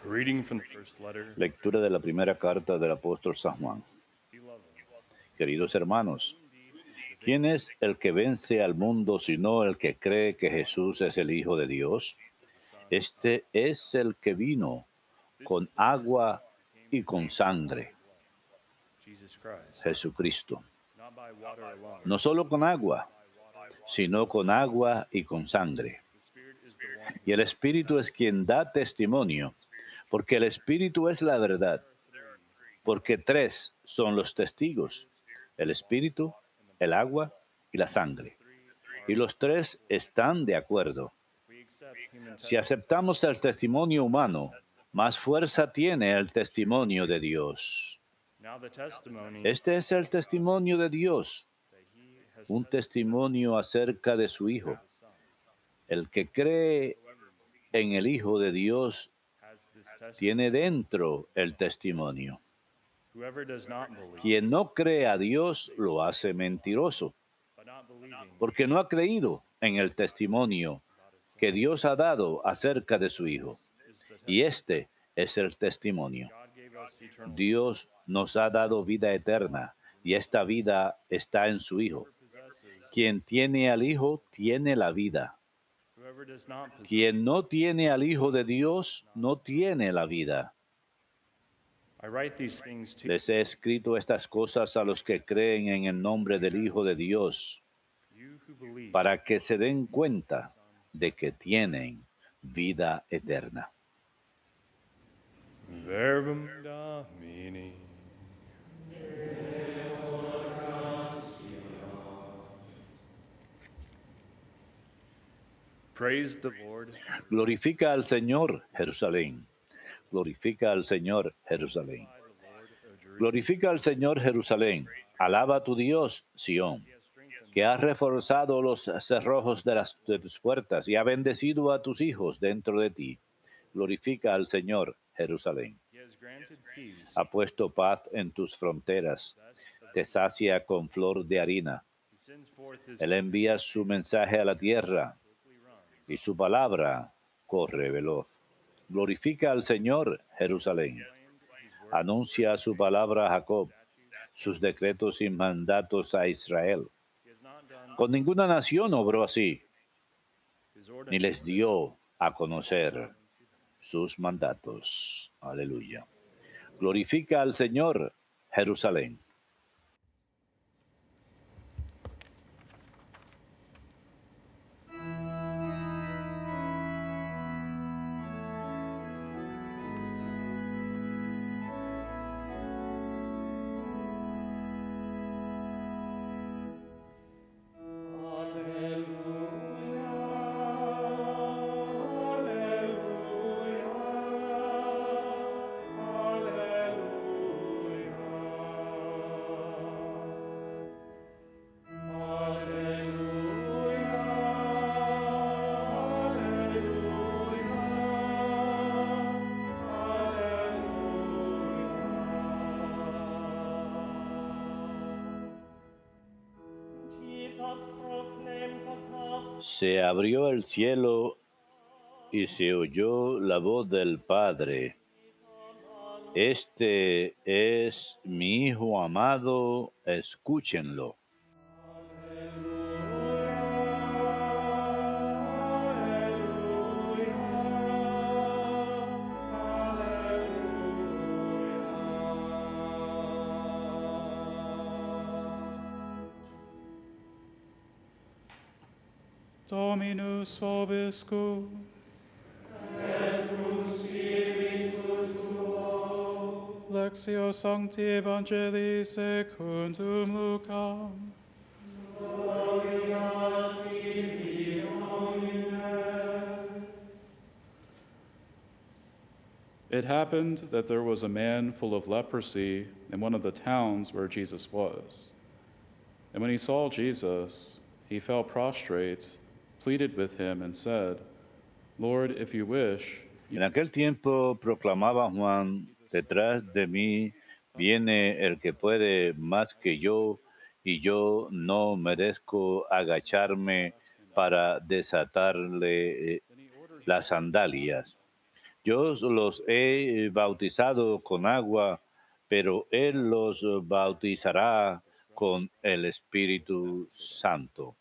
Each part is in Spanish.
Reading from the first letter. Lectura de la primera carta del apóstol San Juan. Beloved, Queridos hermanos, who indeed is the ¿quién victor es el que vence al mundo sino el que cree que Jesús es el Hijo de Dios? is the Son of God? Este es el que vino This is con the message agua that came y to con you by water sangre, and blood. Jesus Christ, Jesucristo. not by water alone, No solo con but agua, by water sino and con blood. agua y con sangre. The Spirit is the one who Y el Espíritu es testifies, quien da testimonio, porque el Espíritu es la there verdad, are three porque tres son los the testigos: Spirit, el the water, Espíritu, and the el blood. agua y la The sangre. three Y are los in tres accord. están de acuerdo. If we accept human Si testimony, aceptamos el testimonio humano, más fuerza tiene el testimonio de Dios. now the testimony Este es el testimonio de Dios, that he has un testified testimonio acerca de su of Hijo. the Son. El que cree Whoever believes en el Hijo de Dios has this testimony. tiene dentro el testimonio. Whoever does not believe, Quien no cree a Dios lo hace mentiroso, but not believing porque no ha creído en el testimonio about his que Son. Dios ha dado acerca de su Hijo. This is the Y testimony. este es el testimonio. God gave us eternal life. Dios nos ha dado vida eterna, y esta vida está en su Hijo. Whoever possesses, Quien tiene al Hijo tiene la vida. whoever does not possess, Quien no tiene al Hijo de Dios no tiene la vida. I write these things to Les he escrito estas cosas a los que creen en el nombre del Hijo de Dios, you who believe para que se den in the cuenta Son. de que tienen vida eterna. Verbum Domini. Praise the Lord. Glorifica al Señor, Jerusalén. Glorifica al Señor, Jerusalén. Glorify the Lord, O Jerusalem. Glorifica al Señor, Jerusalén. Alaba a tu Dios, Sión, He has strengthened que has reforzado los cerrojos de tus puertas y ha bendecido a tus hijos dentro de ti. Glorifica al Señor, Jerusalén. He has granted peace. Ha puesto paz en tus fronteras, Best of te sacia con flor de harina. He sends forth his Él envía su mensaje a la tierra swiftly runs. y su palabra corre veloz. Glorifica al Señor, Jerusalén. Proclaimed his word, Anuncia su palabra a Jacob, statutes. sus decretos y mandatos a Israel. He has not done Con ninguna nación obró así, his ni ordinance les dio a conocer unto them. sus mandatos. Aleluya. Glorifica al Señor, Jerusalén. Se abrió el cielo y se oyó la voz del Padre. Este es mi Hijo amado, escúchenlo. Dominus vobiscum. Lectio Sancti Evangelii secundum Lucam. It happened that there was a man full of leprosy in one of the towns where Jesus was. And when he saw Jesus, he fell prostrate, pleaded with him, and said, Lord, if you wish, En aquel tiempo proclamaba Juan, detrás de mí viene el que puede más que yo, y yo no merezco agacharme para desatarle then he ordered him las sandalias. Yo los he bautizado con agua, pero Él los bautizará con el Espíritu Santo.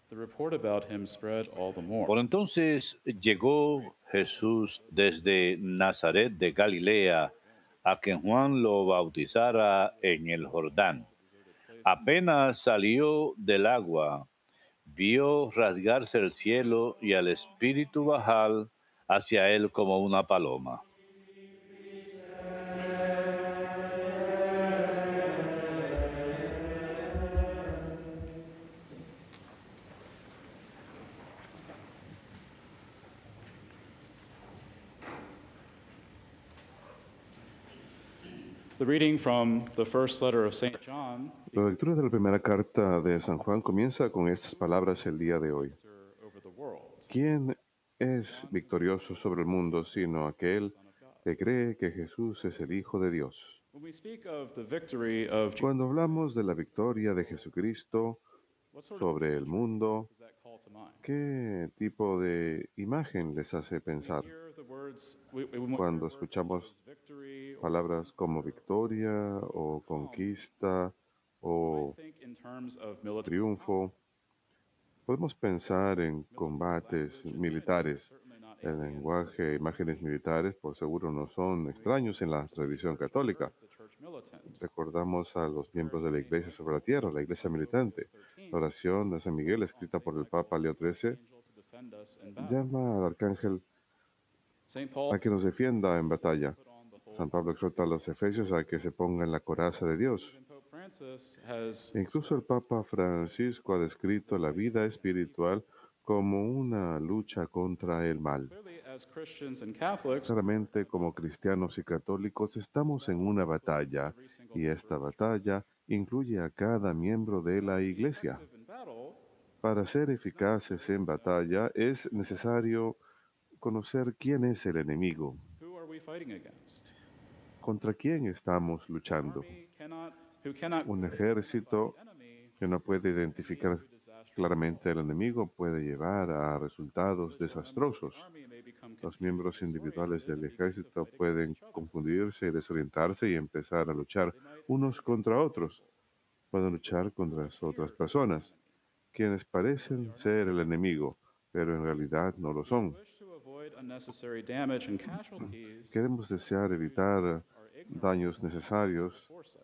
The report about him spread all the more. Por entonces llegó Jesús desde Nazaret de Galilea a que Juan lo bautizara en el Jordán. Apenas salió del agua, vio rasgarse el cielo y al Espíritu bajar hacia él como una paloma. The reading from the first letter of St. John La lectura de la primera carta de San Juan comienza con estas palabras el día de hoy. over the world. ¿Quién es victorioso sobre el mundo sino aquel que cree que Jesús es el Hijo de Dios? When we speak of the victory of Jesus, Cuando hablamos de la victoria de Jesucristo what sort of sobre el mundo, does that call to mind? ¿qué tipo de imagen les hace pensar? Hear the words, we Cuando hear words such escuchamos as victory or palabras como victoria o conquista o I think in terms of military triunfo, podemos pensar en combates militares. certainly not El alien lenguaje e imágenes militares, por seguro, no son extraños en la tradición católica. to the church militant. Recordamos a los miembros de la Iglesia sobre la tierra, la Iglesia militante. La oración de San Miguel, escrita por el Papa Leo XIII, Angel to defend us in battle. llama al arcángel St. Paul a que nos defienda en batalla. put on the whole San Pablo exhorta a los efesios a que se pongan la coraza de Dios. Even Pope Francis has Incluso el Papa Francisco ha descrito la vida espiritual como una lucha contra el mal. clearly as Christians and Catholics Claramente, como cristianos y católicos, estamos en una batalla y esta batalla incluye a cada miembro de la Iglesia. in battle, Para ser eficaces en batalla es necesario conocer quién es el enemigo, who are we fighting against? contra quién estamos luchando. Army who cannot Un ejército enemy que no puede identificar claramente al enemigo puede llevar a resultados desastrosos. army may become Los miembros individuales del ejército pueden confundirse y desorientarse y empezar a luchar unos contra otros. Pueden luchar contra las otras personas, quienes parecen ser el enemigo, pero en realidad no lo son. wish to avoid unnecessary damage and casualties Queremos desear evitar daños necesarios foresight.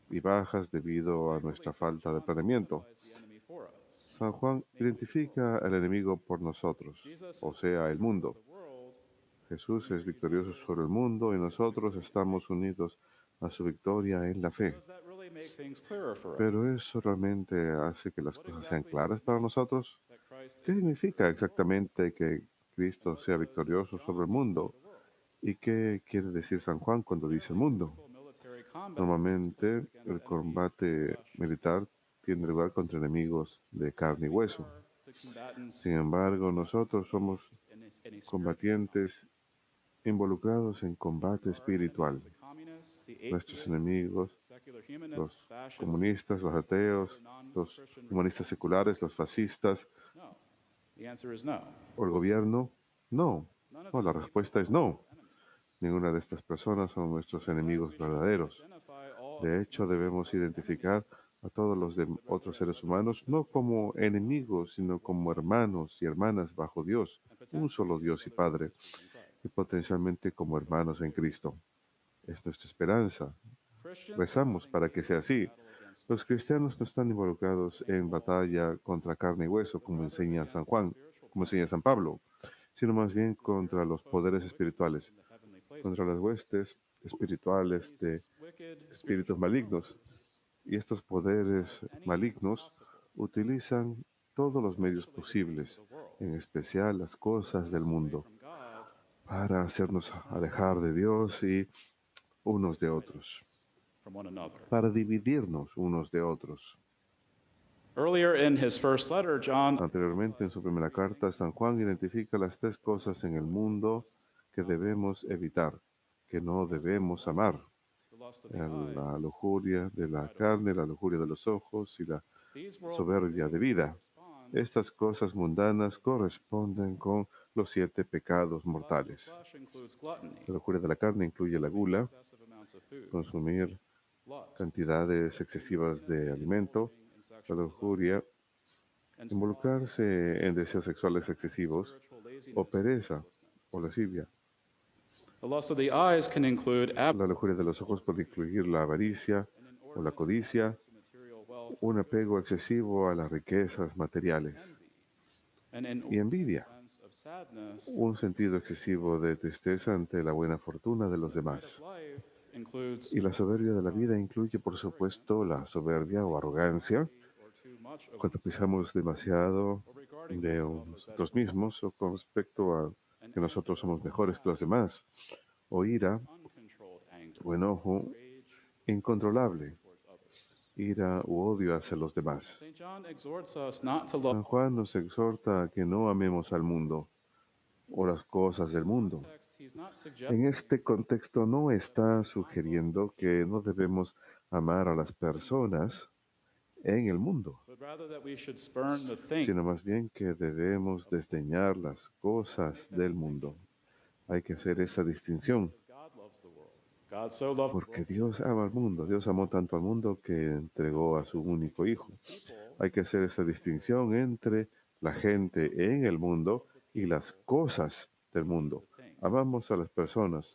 y bajas debido a nuestra falta de planeamiento. Is the enemy for us? San Juan identifica al enemigo por nosotros, o sea, el mundo. The world Jesús es victorioso sobre el mundo y nosotros estamos unidos a su victoria en la fe. does that really make things clearer for us? Pero eso realmente hace que las cosas sean claras para nosotros. That Christ ¿Qué significa exactamente que Cristo sea victorioso sobre el mundo? ¿Y qué quiere decir San Juan cuando dice el mundo? military combat Normalmente el combate militar tiene lugar contra enemigos de carne y hueso. the combatants Sin embargo, nosotros somos in a combatientes involucrados en combate espiritual. the communists, the Nuestros atheists, enemigos, secular humanists, los fascists, comunistas, los ateos, los humanistas seculares, los fascistas no. The answer is no. o el gobierno, no. None of No, la respuesta es no. Ninguna de estas personas son nuestros enemigos verdaderos. identify all De hecho, debemos identificar a todos los otros seres humanos no como enemigos, sino como hermanos y hermanas bajo Dios, un solo Dios y Padre, y potencialmente como hermanos en Cristo. Es nuestra esperanza. Christians Rezamos para que sea así. Los cristianos no están involucrados en batalla contra carne y hueso, como enseña San Juan, como enseña San Pablo, sino más bien contra los poderes espirituales, contra las huestes espirituales de espíritus malignos. Y estos poderes malignos utilizan todos los medios posibles, en especial las cosas del mundo, para hacernos alejar de Dios y unos de otros, from one another. para dividirnos unos de otros. Earlier in his first letter, John Anteriormente, en su primera carta, San Juan identifica las tres cosas en el mundo que debemos evitar, que no debemos amar: the lust of the eye. la lujuria de la carne, la lujuria de los ojos y la These world soberbia de vida. Estas cosas mundanas corresponden con los 7 pecados Lust of the mortales. flesh includes gluttony, La lujuria de la carne incluye la consuming gula, excessive amounts of food. consumir Lust, cantidades excesivas de alimento, indulging in la sexual lujuria, and involucrarse en deseos sexuales excesivos, spiritual o laziness, pereza, o lascivia. The lust of the eyes can include La lujuria de los ojos puede incluir la avaricia an o la inordinate codicia, attachment to material wealth, un apego excesivo a las riquezas materiales envy, an y inordinate envidia, sense of sadness. un sentido excesivo de tristeza ante la buena fortuna de los Pride demás. of life includes Y la soberbia de la vida incluye, por supuesto, la soberbia o arrogancia, or too much of cuando oneself, pensamos demasiado or regarding de oneself as better nosotros than mismos o con respecto a an que nosotros anger somos or mejores que wrath, los demás, o ira uncontrolled anger, o enojo rage incontrolable, towards others. ira u odio hacia los demás. St. John exhorts us not to love. San Juan nos exhorta a que no amemos al mundo o las cosas del mundo. Context, he's not suggesting En este contexto no está sugiriendo que no debemos amar a las personas en el mundo, but rather that we should spurn the thing. sino más bien que debemos desdeñar las cosas del mundo. Hay que hacer esa distinción, Because God loves the world. God so loved the porque world. Dios ama al mundo. Dios amó tanto al mundo que entregó a su único Hijo. People Hay que hacer esa distinción entre la gente en el mundo y las cosas del mundo. Amamos a las personas,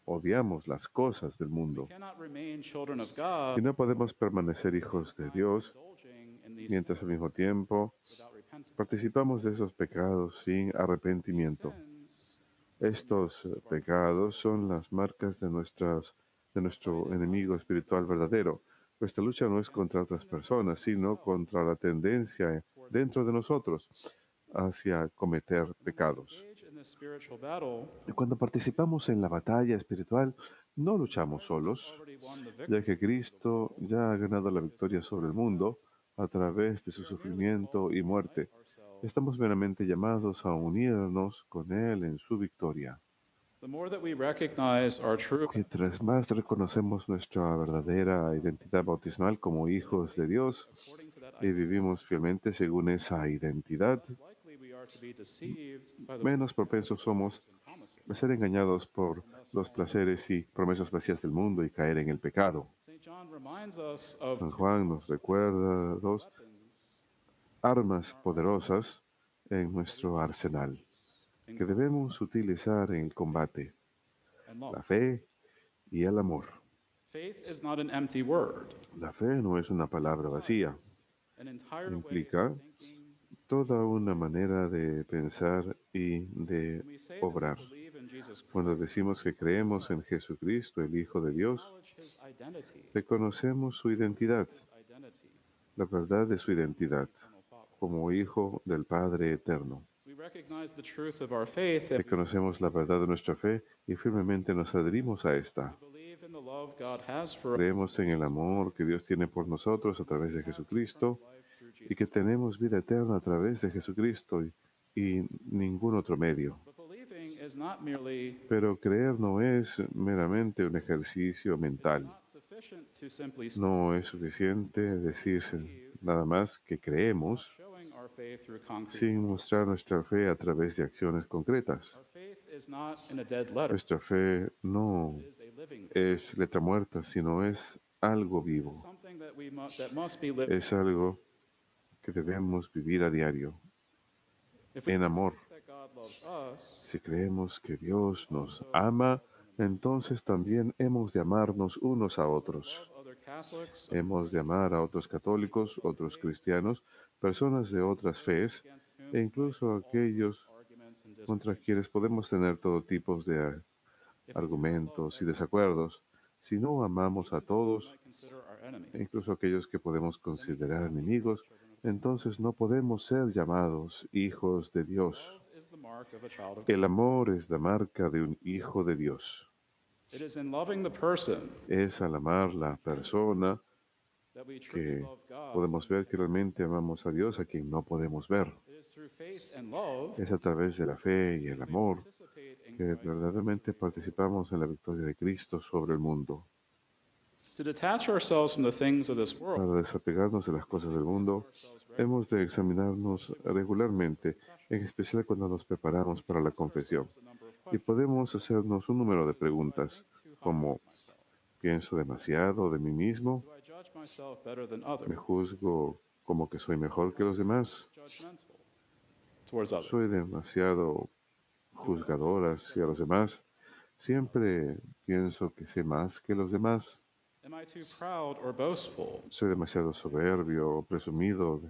odiamos las cosas del mundo. cannot remain children of God Y no podemos permanecer hijos de Dios indulging in these mientras al mismo tiempo without repentance. participamos de esos pecados sin arrepentimiento. Sins Estos pecados son las marcas de nuestro enemigo espiritual verdadero. Nuestra lucha no es contra otras personas, sino contra la tendencia dentro de nosotros hacia cometer pecados. engage in this spiritual battle. Y cuando participamos en la batalla espiritual, no luchamos solos, Already won the victory. ya que Cristo ya ha ganado la victoria sobre el mundo a través de su sufrimiento y muerte. Estamos meramente llamados a unirnos con Él en su victoria. The more that we recognize our true Mientras más reconocemos nuestra verdadera identidad bautismal como hijos de Dios according to that y vivimos fielmente según esa identidad, less likely we are to be deceived by the menos propensos somos promises. a ser engañados por los placeres y promesas vacías del mundo y caer en el pecado. St. John reminds us of San Juan nos recuerda dos weapons armas poderosas en nuestro arsenal que debemos utilizar en el combate: and love. la fe y el amor. Faith is not an empty word. La fe no es una palabra vacía, An entire way implica of thinking. toda una manera de pensar y de When we say that we obrar. believe in Jesus Christ, Cuando decimos que creemos en Jesucristo, el Hijo de Dios, acknowledge his identity, reconocemos su identidad, his identity, la verdad de su identidad, eternal Father. como Hijo del Padre Eterno. We recognize the truth of our faith that Reconocemos la verdad de nuestra fe y firmemente nos adherimos a esta. we believe in the love God has for us Creemos en el amor que Dios tiene por nosotros a través de Jesucristo life through Jesus. y que tenemos vida eterna a través de Jesucristo y ningún otro medio. But believing is not merely Pero creer no es meramente un ejercicio mental. not sufficient to simply say, No es suficiente decirse nada más que creemos showing our faith through concrete. sin mostrar nuestra fe a través de acciones concretas. Our faith is not in a dead letter. Nuestra fe no It is a living faith. es letra muerta, sino es algo vivo. Something that must be lived. Es algo que debemos vivir a diario, If we en amor. think that God loves us, Si creemos que Dios nos ama, entonces también hemos de amarnos unos a otros. love other Catholics Hemos de amar a otros católicos, otros cristianos, personas de otras fees against e whom incluso aquellos arguments and contra disagreements. quienes podemos tener todo tipo de If we do not argumentos y love desacuerdos. Si no amamos a todos, might consider our enemies. e incluso aquellos que podemos considerar enemigos, entonces no podemos ser llamados hijos de Dios. Love is the mark of a child of God. El amor es la marca de un hijo de Dios. It is in loving the person Es al amar la persona that we truly que love God. podemos ver que realmente amamos a Dios, a quien no podemos ver. It is through faith and love Es a través de la fe y el that we amor participate in que Christ's verdaderamente participamos en la victoria de Cristo sobre el mundo. To detach ourselves from the things of this Para world, desapegarnos de las cosas del mundo, hemos de examinarnos regularmente, en especial cuando nos preparamos para la confesión. Y podemos hacernos un número de preguntas, como ¿pienso demasiado de mí mismo? do I judge myself better than others? ¿Me juzgo como que soy mejor que los demás? Judgmental towards others. ¿Soy demasiado juzgador hacia los demás? ¿Siempre pienso que sé más que los demás? Am I too proud or boastful? ¿Soy demasiado soberbio o presumido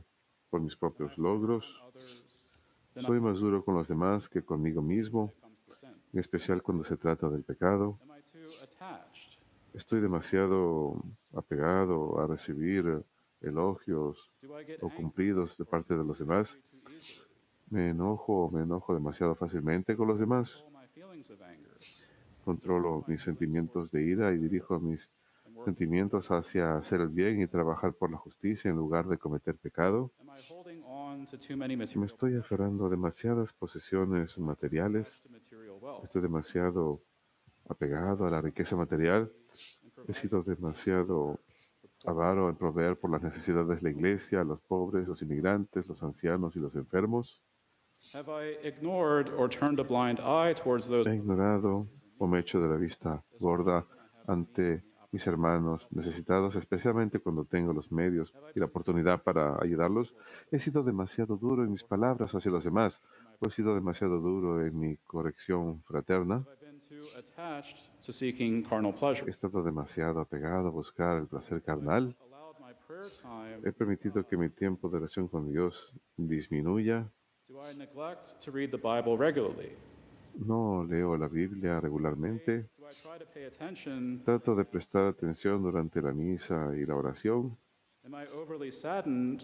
por mis propios logros? Others than ¿Soy I más duro con los demás que conmigo mismo, comes to sin? en especial cuando se trata del pecado? Am I too attached? ¿Estoy demasiado apegado a recibir elogios Do I get o angry cumplidos de parte de los demás? too easily? Me enojo demasiado fácilmente con los demás? Control my feelings of anger ¿Controlo mis sentimientos de ira y dirijo mis and work. sentimientos hacia hacer el bien y trabajar por la justicia en lugar de cometer pecado? Am I holding on to too many ¿Me material estoy aferrando a demasiadas posesiones materiales? attached to material wealth? ¿Estoy demasiado apegado a la riqueza material? And ¿He provide sido demasiado avaro en proveer por las necesidades de la iglesia, los pobres, los inmigrantes, los ancianos y los enfermos? Have I ignored or turned a blind eye towards those ¿He ignorado o me he hecho de la vista gorda ante mis hermanos necesitados, especialmente cuando tengo los medios y la oportunidad para ayudarlos? ¿He sido demasiado duro en mis palabras hacia los demás? ¿O he sido demasiado duro en mi corrección fraterna? have I been too attached to seeking carnal pleasure? ¿He estado demasiado apegado a buscar el placer carnal? Allowed my prayer time? ¿He permitido que mi tiempo de oración con Dios disminuya? Do I neglect to read the Bible regularly? ¿No leo la Biblia regularmente? Do I try to pay attention? ¿Trato de prestar atención durante la misa y la oración? Am I overly saddened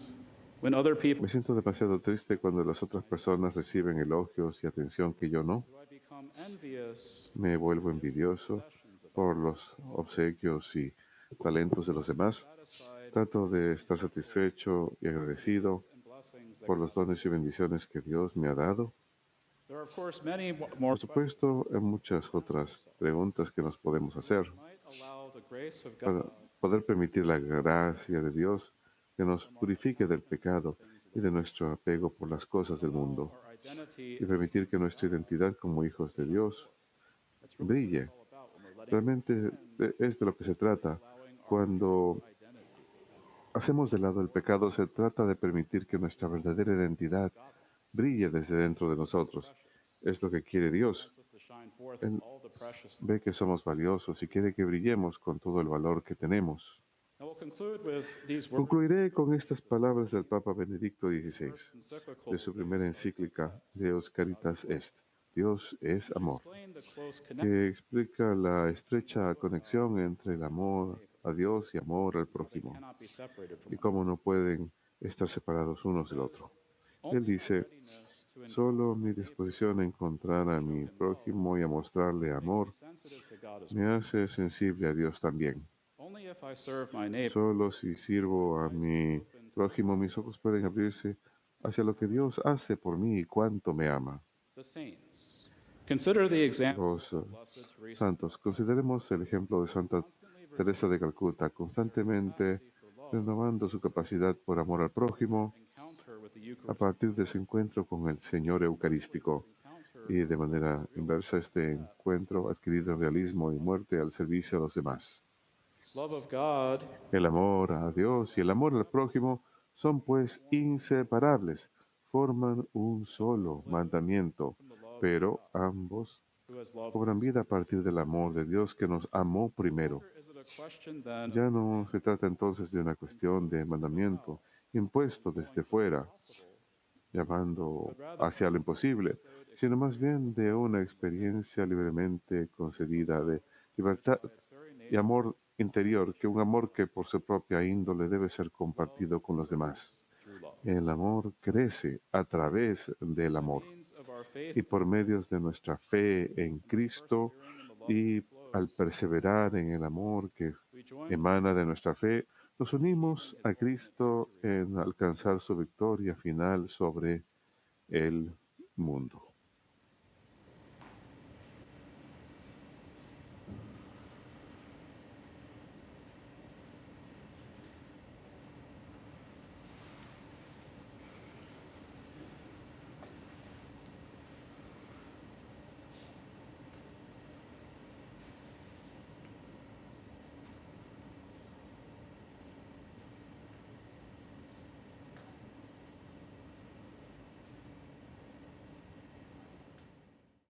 when other people Me siento demasiado triste cuando las otras personas reciben elogios y atención que yo no. do I become envious Me vuelvo envidioso por los obsequios y talentos de los demás. satisfied Trato de estar satisfecho y agradecido and blessings that por los dones y bendiciones que Dios me ha dado. there are of course many more Por supuesto, hay muchas otras preguntas que nos podemos hacer might allow the grace of para God poder permitir la gracia de Dios que nos purifique del pecado y de nuestro apego por las cosas del mundo our identity y permitir que nuestra identidad como hijos de Dios that's really brille. all about when we're letting Realmente es de lo que se trata. Cuando identity hacemos de lado el pecado, se trata de permitir que nuestra verdadera identidad brille desde dentro de nosotros. Es lo que quiere Dios. us to shine forth Él all the precious. ve que somos valiosos y quiere que brillemos con todo el valor que tenemos. I will conclude with these words Concluiré con estas palabras del Papa Benedicto XVI, encyclical de su primera encíclica Deus Caritas Est, Dios es amor, explain the close connection que explica la estrecha conexión entre el amor a Dios y amor al prójimo, cannot be separated from y cómo no pueden estar separados unos del otro. Él dice, readiness to solo mi disposición a encontrar a mi prójimo y a mostrarle amor sensitive to God as me hace sensible a Dios también. only if I serve my neighbor Solo si sirvo a mi prójimo, mis ojos pueden abrirse hacia lo que Dios hace por mí y cuánto me ama. the saints. Consider the example Los of Blessed Teresa, santos, consideremos el ejemplo de Santa Teresa de Calcuta, constantemente renovando su capacidad por amor al prójimo encounter with the a Eucharist, partir de su encuentro con el Señor Eucarístico y de manera inversa este encuentro adquirido realismo y muerte al servicio a los demás. love of God El amor a Dios y el amor al prójimo son pues inseparables, forman un solo mandamiento, pero ambos who has loved. cobran vida a partir del amor de Dios que nos amó primero. Is it a question then Ya no se trata entonces de una cuestión de mandamiento impuesto desde fuera, llamando hacia lo imposible, sino más bien de una experiencia libremente concedida de libertad y amor interior, que un amor que por su propia índole debe ser compartido con los demás? through love? El amor crece a través del amor Means of our faith y por medios de nuestra fe en Cristo y al perseverar en el amor que we join emana de nuestra fe, nos unimos a Cristo en alcanzar su victoria final sobre el mundo.